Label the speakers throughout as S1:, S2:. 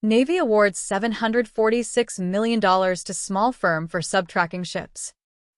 S1: Navy awards $746 million to small firm for subtracking ships.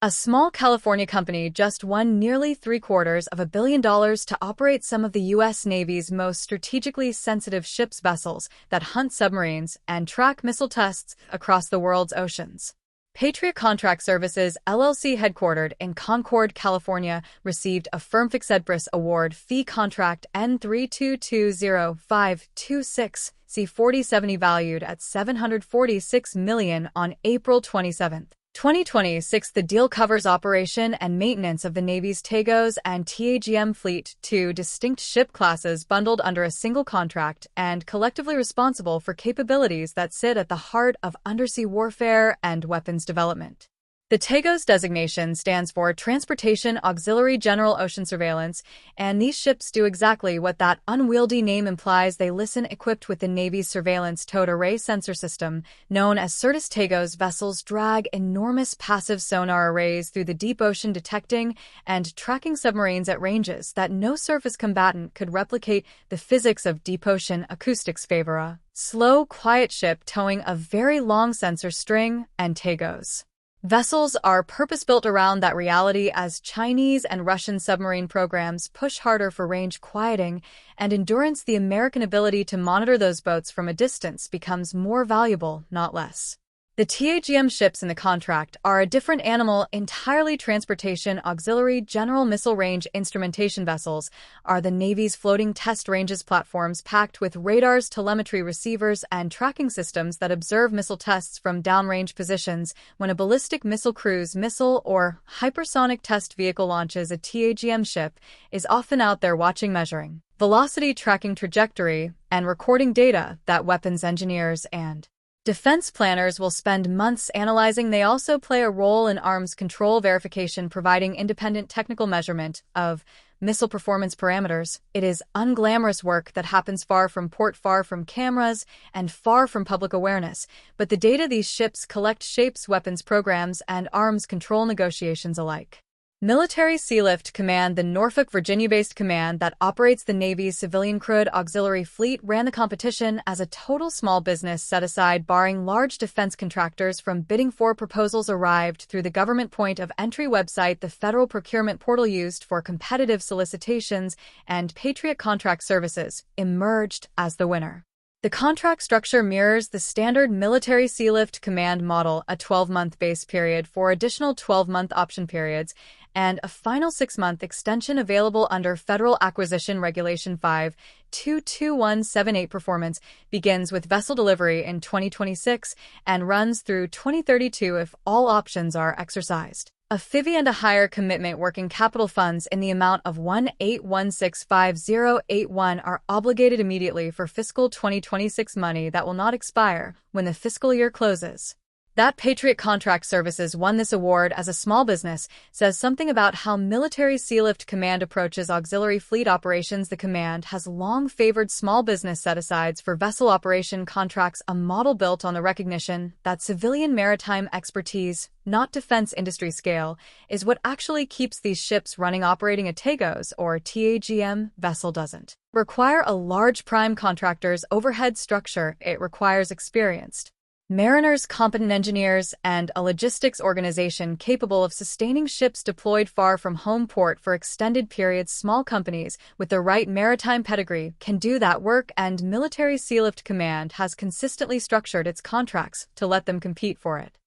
S1: A small California company just won nearly $750 million to operate some of the U.S. Navy's most strategically sensitive ships vessels that hunt submarines and track missile tests across the world's oceans. Patriot Contract Services LLC, headquartered in Concord, California, received a firm fixed-price award fee contract N3220526 C4070 valued at $746 million on April 27, 2026. The deal covers operation and maintenance of the Navy's T-AGOS and T-AGM fleet, two distinct ship classes bundled under a single contract and collectively responsible for capabilities that sit at the heart of undersea warfare and weapons development. The T-AGOS designation stands for Transportation Auxiliary General Ocean Surveillance, and these ships do exactly what that unwieldy name implies. They listen equipped with the Navy's surveillance towed array sensor system, known as Certus. T-AGOS vessels drag enormous passive sonar arrays through the deep ocean, detecting and tracking submarines at ranges that no surface combatant could replicate. The physics of deep ocean acoustics favor a slow, quiet ship towing a very long sensor string, and T-AGOS vessels are purpose-built around that reality as Chinese and Russian submarine programs push harder for range quieting and endurance. The American ability to monitor those boats from a distance becomes more valuable, not less. The T-AGM ships in the contract are a different animal entirely. Transportation Auxiliary General Missile Range Instrumentation vessels are the Navy's floating test ranges platforms packed with radars, telemetry receivers, and tracking systems that observe missile tests from downrange positions. When a ballistic missile, cruise missile, or hypersonic test vehicle launches, a T-AGM ship is often out there watching, measuring velocity, tracking trajectory, and recording data that weapons engineers and defense planners will spend months analyzing. They also play a role in arms control verification, providing independent technical measurement of missile performance parameters. It is unglamorous work that happens far from port, far from cameras, and far from public awareness, but the data these ships collect shapes weapons programs and arms control negotiations alike. Military Sealift Command, the Norfolk, Virginia-based command that operates the Navy's civilian crewed auxiliary fleet, ran the competition as a total small business set aside, barring large defense contractors from bidding for. Proposals arrived through the government point of entry website, the federal procurement portal used for competitive solicitations, and Patriot Contract Services emerged as the winner. The contract structure mirrors the standard military Sealift Command model, a 12-month base period, 4 additional 12-month option periods, and a final 6-month extension available under Federal Acquisition Regulation 5.22178. Performance begins with vessel delivery in 2026 and runs through 2032 if all options are exercised. A FIVI and a higher commitment working capital funds in the amount of $181,650,81 are obligated immediately for fiscal 2026 money that will not expire when the fiscal year closes. That Patriot Contract Services won this award as a small business says something about how military Sealift Command approaches auxiliary fleet operations. The command has long favored small business set-asides for vessel operation contracts, a model built on the recognition that civilian maritime expertise, not defense industry scale, is what actually keeps these ships running. Operating a T-AGOS or T-AGM vessel doesn't require a large prime contractor's overhead structure. It requires experienced mariners, competent engineers, and a logistics organization capable of sustaining ships deployed far from home port for extended periods. Small companies with the right maritime pedigree can do that work, and Military Sealift Command has consistently structured its contracts to let them compete for it.